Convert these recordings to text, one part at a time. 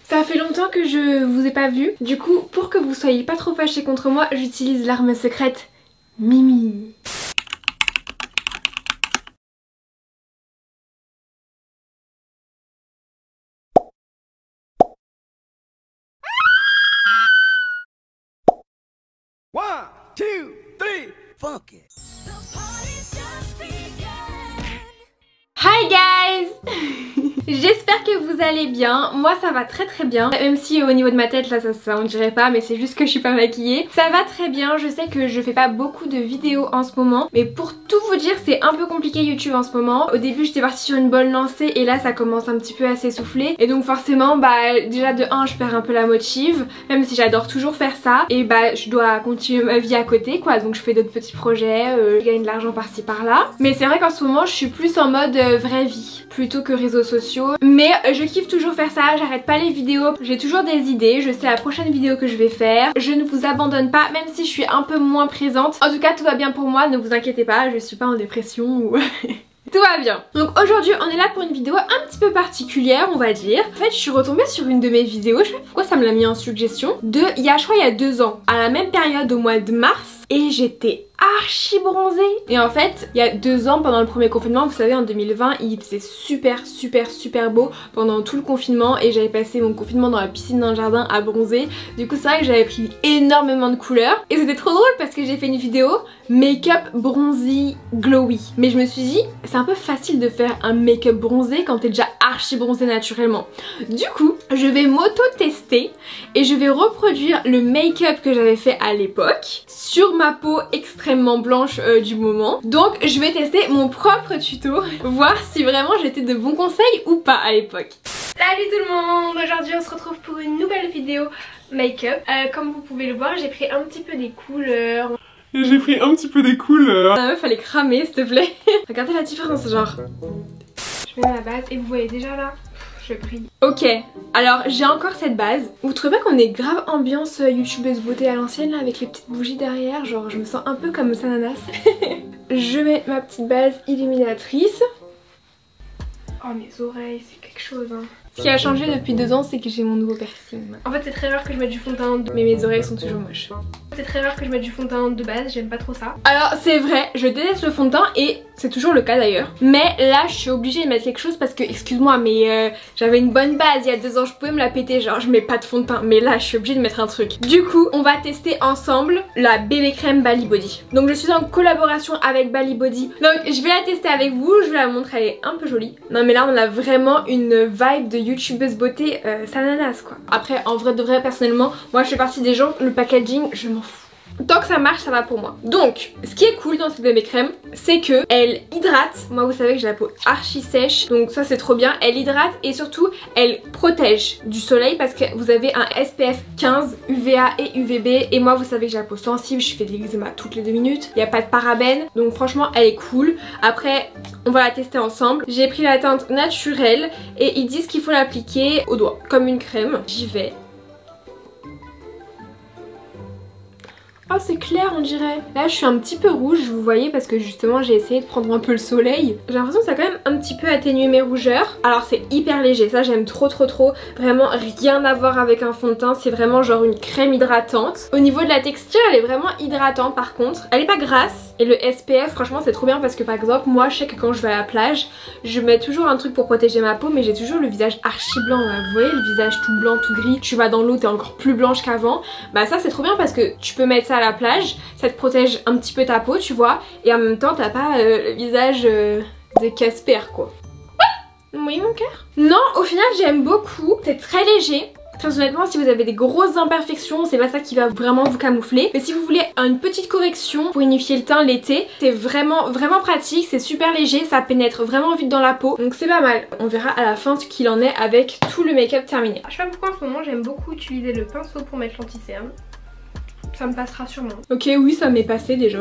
Ça fait longtemps que je vous ai pas vu. Du coup, pour que vous soyez pas trop fâchés contre moi, j'utilise l'arme secrète Mimi. One, two, three, fuck it. Hi guys. J'espère que vous allez bien. Moi ça va très très bien. Même si au niveau de ma tête là ça on dirait pas, mais c'est juste que je suis pas maquillée. Ça va très bien. Je sais que je fais pas beaucoup de vidéos en ce moment, mais pour tout vous dire c'est un peu compliqué YouTube en ce moment. Au début j'étais partie sur une bonne lancée et là ça commence un petit peu à s'essouffler. Et donc forcément bah déjà de 1 je perds un peu la motive. Même si j'adore toujours faire ça. Et bah je dois continuer ma vie à côté quoi. Donc je fais d'autres petits projets, je gagne de l'argent par-ci par-là. Mais c'est vrai qu'en ce moment je suis plus en mode vraie vie plutôt que réseaux sociaux. Mais je kiffe toujours faire ça, j'arrête pas les vidéos, j'ai toujours des idées, je sais la prochaine vidéo que je vais faire. Je ne vous abandonne pas même si je suis un peu moins présente. En tout cas tout va bien pour moi, ne vous inquiétez pas, je suis pas en dépression ou... Tout va bien. Donc aujourd'hui on est là pour une vidéo un petit peu particulière on va dire. En fait je suis retombée sur une de mes vidéos, je sais pas pourquoi ça me l'a mis en suggestion, je crois il y a 2 ans, à la même période au mois de mars, et j'étais archi bronzée. Et en fait il y a 2 ans pendant le premier confinement, vous savez en 2020 il faisait super beau pendant tout le confinement et j'avais passé mon confinement dans la piscine dans le jardin à bronzer. Du coup c'est vrai que j'avais pris énormément de couleurs et c'était trop drôle parce que j'ai fait une vidéo make-up bronzy glowy. Mais je me suis dit c'est un peu facile de faire un make-up bronzé quand t'es déjà archi bronzé naturellement. Du coup je vais m'auto-tester et je vais reproduire le make-up que j'avais fait à l'époque sur ma peau extrêmement blanche du moment. Donc je vais tester mon propre tuto, voir si vraiment j'étais de bons conseils ou pas à l'époque. Salut tout le monde, aujourd'hui on se retrouve pour une nouvelle vidéo make-up. Comme vous pouvez le voir j'ai pris un petit peu des couleurs. La meuf fallait cramer s'il te plaît. Regardez la différence genre. Je mets ma base et vous voyez déjà là. Je brille. Ok, alors j'ai encore cette base. Vous trouvez pas qu'on est grave ambiance youtubeuse beauté à l'ancienne là avec les petites bougies derrière? Genre je me sens un peu comme Sananas. Je mets ma petite base illuminatrice. Oh mes oreilles, c'est quelque chose hein. Ce qui a changé depuis 2 ans c'est que j'ai mon nouveau piercing. En fait c'est très rare que je mette du fond de teint mais mes oreilles sont toujours moches. C'est très rare que je mette du fond de teint de base, j'aime pas trop ça. Alors c'est vrai, je déteste le fond de teint et c'est toujours le cas d'ailleurs. Mais là je suis obligée de mettre quelque chose parce que excuse-moi mais j'avais une bonne base il y a 2 ans, je pouvais me la péter genre je mets pas de fond de teint. Mais là je suis obligée de mettre un truc. Du coup on va tester ensemble la bébé crème Bali Body. Donc je suis en collaboration avec Bali Body. Donc je vais la tester avec vous, je vais la montrer, elle est un peu jolie. Non mais là on a vraiment une vibe de youtubeuse beauté Sananas quoi. Après en vrai de vrai personnellement moi je fais partie des gens, le packaging je m'en fous. Tant que ça marche ça va pour moi. Donc ce qui est cool dans cette bébé crème c'est que elle hydrate. Moi vous savez que j'ai la peau archi sèche donc ça c'est trop bien. Elle hydrate et surtout elle protège du soleil parce que vous avez un SPF 15 UVA et UVB. Et moi vous savez que j'ai la peau sensible, je fais de l'eczéma toutes les 2 minutes. Il n'y a pas de parabènes donc franchement elle est cool. Après on va la tester ensemble. J'ai pris la teinte naturelle et ils disent qu'il faut l'appliquer au doigt comme une crème. J'y vais. Oh c'est clair on dirait. Là je suis un petit peu rouge vous voyez parce que justement j'ai essayé de prendre un peu le soleil. J'ai l'impression que ça a quand même un petit peu atténué mes rougeurs. Alors c'est hyper léger, ça j'aime trop. Vraiment rien à voir avec un fond de teint, c'est vraiment genre une crème hydratante. Au niveau de la texture elle est vraiment hydratante par contre. Elle est pas grasse et le SPF franchement c'est trop bien parce que par exemple moi je sais que quand je vais à la plage je mets toujours un truc pour protéger ma peau mais j'ai toujours le visage archi blanc là. Vous voyez le visage tout blanc tout gris, tu vas dans l'eau t'es encore plus blanche qu'avant. Bah ça c'est trop bien parce que tu peux mettre ça à la plage, ça te protège un petit peu ta peau tu vois et en même temps t'as pas le visage de Casper quoi. Vous voyez mon cœur? Non au final j'aime beaucoup, c'est très léger. Très honnêtement si vous avez des grosses imperfections c'est pas ça qui va vraiment vous camoufler. Mais si vous voulez une petite correction pour unifier le teint l'été, c'est vraiment pratique, c'est super léger, ça pénètre vraiment vite dans la peau. Donc c'est pas mal. On verra à la fin ce qu'il en est avec tout le make-up terminé. Je sais pas pourquoi en ce moment j'aime beaucoup utiliser le pinceau pour mettre l'anti-cerne. Ça me passera sûrement. Ok, oui, ça m'est passé déjà.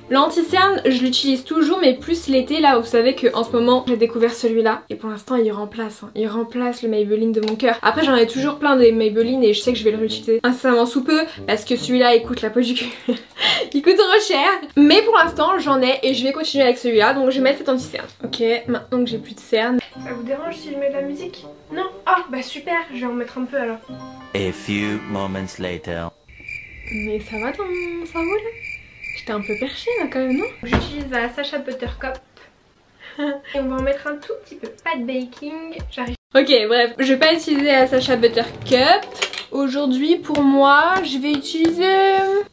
L'anti-cerne, je l'utilise toujours, mais plus l'été. Là, vous savez qu'en ce moment, j'ai découvert celui-là. Et pour l'instant, il remplace. Il remplace le Maybelline de mon cœur. Après, j'en ai toujours plein de Maybelline et je sais que je vais le réutiliser incessamment sous peu. Parce que celui-là, il coûte la peau du cul. Il coûte trop cher. Mais pour l'instant, j'en ai et je vais continuer avec celui-là. Donc, je vais mettre cet anti-cerne. Ok, maintenant que j'ai plus de cerne. Ça vous dérange si je mets de la musique? Non? Ah, bah super, je vais en mettre un peu alors. A few moments later. Mais ça va dans mon cerveau là? J'étais un peu perchée là quand même, non? J'utilise la Sacha Buttercup. Et on va en mettre un tout petit peu. Pas de baking, j'arrive. Ok, bref, je vais pas utiliser la Sacha Buttercup. Aujourd'hui, pour moi, je vais utiliser...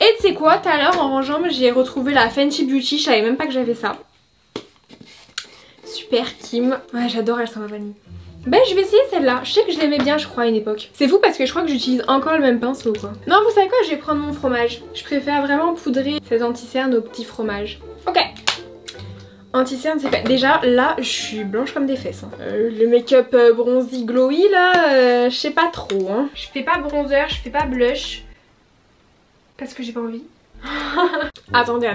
Et tu sais quoi, tout à l'heure en rangeant, j'ai retrouvé la Fenty Beauty. Je savais même pas que j'avais ça. Super Kim. Ouais, j'adore, elle sent la vanille. Ben je vais essayer celle-là, je sais que je l'aimais bien je crois à une époque. C'est fou parce que je crois que j'utilise encore le même pinceau quoi. Non vous savez quoi, je vais prendre mon fromage. Je préfère vraiment poudrer ces anti-cernes au petit fromage. Ok. Anti-cerne c'est fait. Déjà là je suis blanche comme des fesses. Hein. Le make-up bronzy glowy là, je sais pas trop. Hein. Je fais pas bronzer, je fais pas blush. Parce que j'ai pas envie. Attendez.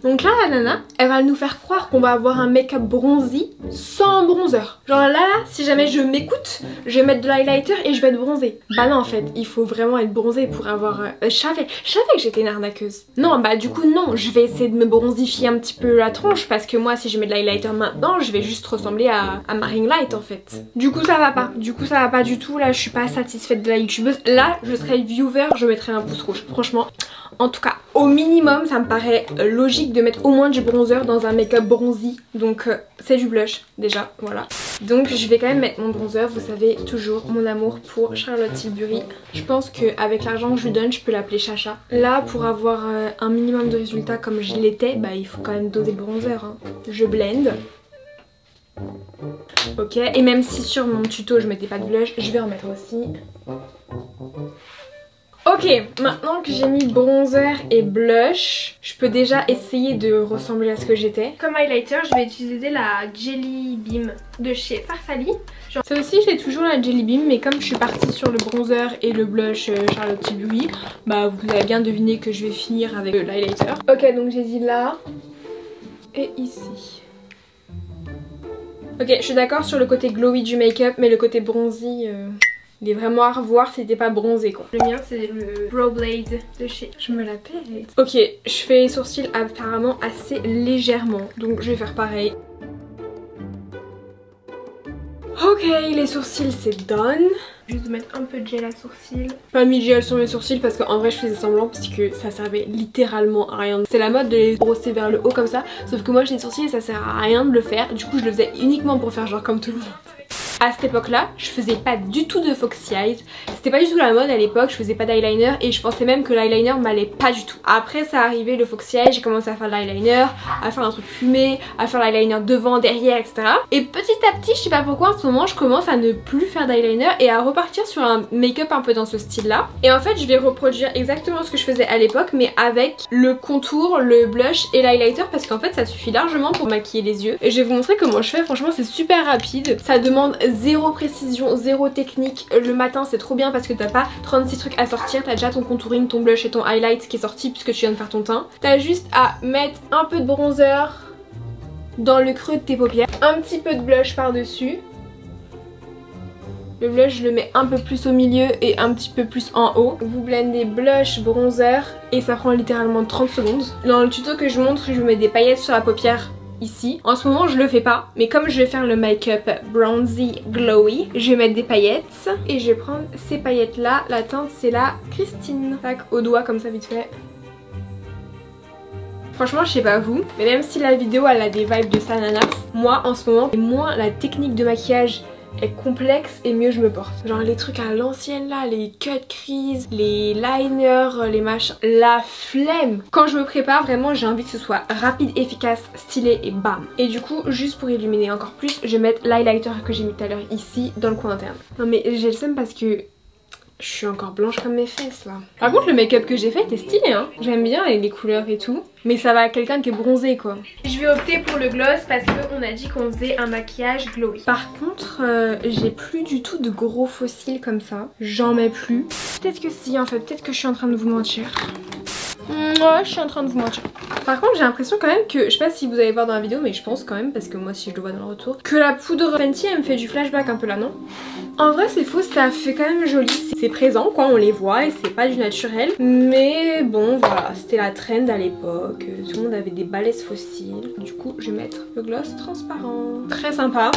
Donc là la nana elle va nous faire croire qu'on va avoir un make-up bronzy sans bronzer. Genre là si jamais je m'écoute je vais mettre de l'highlighter et je vais être bronzée. Bah non en fait il faut vraiment être bronzée pour avoir... Je savais que j'étais une arnaqueuse. Non bah du coup non, je vais essayer de me bronzifier un petit peu la tronche. Parce que moi si je mets de l'highlighter maintenant je vais juste ressembler à ma ring light en fait. Du coup ça va pas, du tout. Là je suis pas satisfaite de la youtubeuse. Là je serais viewer, je mettrais un pouce rouge. Franchement. En tout cas, au minimum, ça me paraît logique de mettre au moins du bronzer dans un make-up bronzy. Donc c'est du blush déjà, voilà. Donc je vais quand même mettre mon bronzer, vous savez toujours mon amour pour Charlotte Tilbury. Je pense qu'avec l'argent que je lui donne, je peux l'appeler Chacha. Là, pour avoir un minimum de résultats comme je l'étais, bah il faut quand même doser le bronzer. Hein. Je blende. Ok, et même si sur mon tuto je mettais pas de blush, je vais en mettre aussi. Ok, maintenant que j'ai mis bronzer et blush, je peux déjà essayer de ressembler à ce que j'étais. Comme highlighter, je vais utiliser la Jelly Beam de chez Farsali. Ça aussi, j'ai toujours la Jelly Beam, mais comme je suis partie sur le bronzer et le blush Charlotte Tilbury, bah vous avez bien deviné que je vais finir avec l'highlighter. Ok, donc j'ai dit là et ici. Ok, je suis d'accord sur le côté glowy du make-up, mais le côté bronzy... Il est vraiment à revoir si t'es pas bronzé quoi. Le mien c'est le Brow Blade de chez... Je me la pète. Ok, je fais les sourcils apparemment assez légèrement. Donc je vais faire pareil. Ok, les sourcils c'est done. Juste mettre un peu de gel à sourcils. Pas mis de gel sur mes sourcils parce qu'en vrai je faisais semblant parce que ça servait littéralement à rien. C'est la mode de les brosser vers le haut comme ça. Sauf que moi j'ai des sourcils et ça sert à rien de le faire. Du coup je le faisais uniquement pour faire genre comme tout le monde. À cette époque là je faisais pas du tout de Foxy Eyes. C'était pas du tout la mode à l'époque, je faisais pas d'eyeliner et je pensais même que l'eyeliner m'allait pas du tout. Après ça arrivé le Foxy Eyes, j'ai commencé à faire de l'eyeliner, à faire un truc fumé, à faire l'eyeliner devant, derrière etc. Et petit à petit je sais pas pourquoi en ce moment je commence à ne plus faire d'eyeliner et à repartir sur un make-up un peu dans ce style là. Et en fait je vais reproduire exactement ce que je faisais à l'époque mais avec le contour, le blush et l'highlighter parce qu'en fait ça suffit largement pour maquiller les yeux. Et je vais vous montrer comment je fais, franchement c'est super rapide. Ça demande zéro précision, zéro technique. Le matin c'est trop bien parce que t'as pas 36 trucs à sortir, t'as déjà ton contouring, ton blush et ton highlight qui est sorti puisque tu viens de faire ton teint. T'as juste à mettre un peu de bronzer dans le creux de tes paupières, un petit peu de blush par dessus. Le blush je le mets un peu plus au milieu et un petit peu plus en haut. Vous blendez blush, bronzer et ça prend littéralement 30 secondes. Dans le tuto que je montre je mets des paillettes sur la paupière ici. En ce moment je le fais pas mais comme je vais faire le make-up bronzy glowy, je vais mettre des paillettes et je vais prendre ces paillettes là. La teinte c'est la Christine. Tac, au doigt comme ça vite fait. Franchement je sais pas vous, mais même si la vidéo elle a des vibes de Sananas, moi en ce moment moins la technique de maquillage est complexe et mieux je me porte. Genre les trucs à l'ancienne là, les cut crease, les liners, les machins, la flemme. Quand je me prépare vraiment j'ai envie que ce soit rapide, efficace, stylé et bam. Et du coup juste pour illuminer encore plus je vais mettre l'highlighter que j'ai mis tout à l'heure ici dans le coin interne. Non mais j'ai le seum parce que Je suis encore blanche comme mes fesses là. Par contre le make-up que j'ai fait était stylé hein. J'aime bien les couleurs et tout. Mais ça va à quelqu'un qui est bronzé quoi. Je vais opter pour le gloss parce qu'on a dit qu'on faisait un maquillage glowy. Par contre j'ai plus du tout de gros faux cils comme ça. J'en mets plus. Peut-être que si en fait, peut-être que je suis en train de vous mentir. Ouais, je suis en train de vous mentir. Par contre j'ai l'impression quand même que, je sais pas si vous allez voir dans la vidéo mais je pense quand même, parce que moi si je le vois dans le retour, que la poudre Fenty elle me fait du flashback un peu là, non? En vrai c'est faux, ça fait quand même joli, c'est présent quoi, on les voit et c'est pas du naturel. Mais bon voilà, c'était la trend à l'époque, tout le monde avait des balèzes fossiles. Du coup je vais mettre le gloss transparent. Très sympa.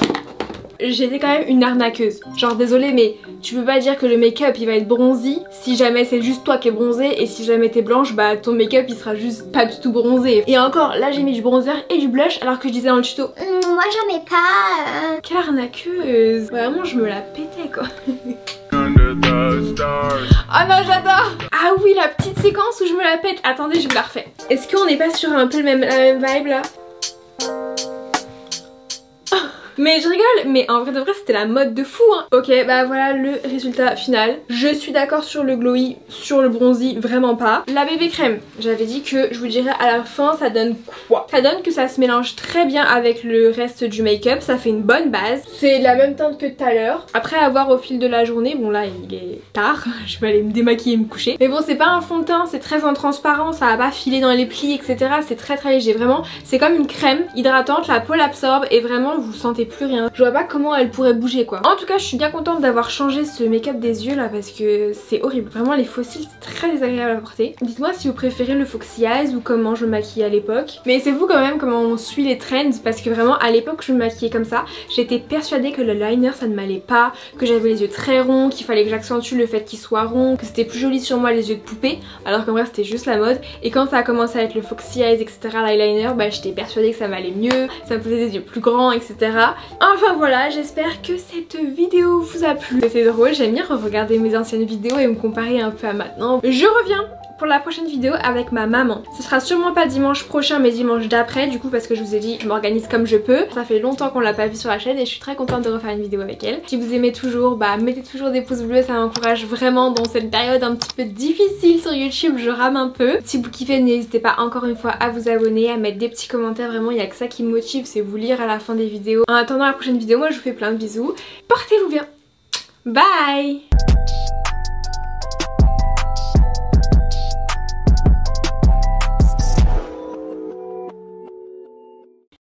J'étais quand même une arnaqueuse. Genre désolée mais tu peux pas dire que le make-up il va être bronzy si jamais c'est juste toi qui es bronzé, et si jamais t'es blanche bah ton make-up il sera juste pas du tout bronzé. Et encore là j'ai mis du bronzer et du blush alors que je disais dans le tuto moi j'en mets pas. Quelle arnaqueuse. Vraiment je me la pétais quoi. Ah non j'adore. Ah oui la petite séquence où je me la pète. Attendez je vous la refais. Est-ce qu'on n'est pas sur un peu la même vibe là? Mais je rigole, mais en vrai de vrai c'était la mode de fou hein. Ok bah voilà le résultat final. Je suis d'accord sur le glowy, sur le bronzy vraiment pas. La bébé crème, j'avais dit que je vous dirais à la fin ça donne quoi. Ça donne que ça se mélange très bien avec le reste du make-up, ça fait une bonne base. C'est la même teinte que tout à l'heure. Après à voir au fil de la journée, bon là il est tard, je vais aller me démaquiller et me coucher. Mais bon c'est pas un fond de teint, c'est très transparent, ça va pas filer dans les plis etc. C'est très léger vraiment. C'est comme une crème hydratante, la peau l'absorbe et vraiment vous sentez plus rien. Je vois pas comment elle pourrait bouger quoi. En tout cas je suis bien contente d'avoir changé ce make-up des yeux là parce que c'est horrible. Vraiment les faux cils c'est très désagréable à porter. Dites-moi si vous préférez le foxy eyes ou comment je me maquillais à l'époque. Mais c'est vous quand même comment on suit les trends parce que vraiment à l'époque je me maquillais comme ça. J'étais persuadée que le liner ça ne m'allait pas, que j'avais les yeux très ronds, qu'il fallait que j'accentue le fait qu'ils soient ronds, que c'était plus joli sur moi les yeux de poupée alors qu'en vrai c'était juste la mode. Et quand ça a commencé à être le foxy eyes etc, l'eyeliner, bah j'étais persuadée que ça m'allait mieux, ça me faisait des yeux plus grands etc. Enfin voilà, j'espère que cette vidéo vous a plu. C'était drôle, j'aime bien regarder mes anciennes vidéos et me comparer un peu à maintenant. Je reviens pour la prochaine vidéo avec ma maman. Ce sera sûrement pas dimanche prochain mais dimanche d'après du coup parce que je vous ai dit je m'organise comme je peux. Ça fait longtemps qu'on l'a pas vu sur la chaîne et je suis très contente de refaire une vidéo avec elle. Si vous aimez toujours, bah mettez toujours des pouces bleus, ça m'encourage vraiment dans cette période un petit peu difficile sur YouTube, je rame un peu. Si vous kiffez n'hésitez pas encore une fois à vous abonner, à mettre des petits commentaires, vraiment il y a que ça qui me motive, c'est vous lire à la fin des vidéos. En attendant la prochaine vidéo, moi je vous fais plein de bisous. Portez-vous bien. Bye.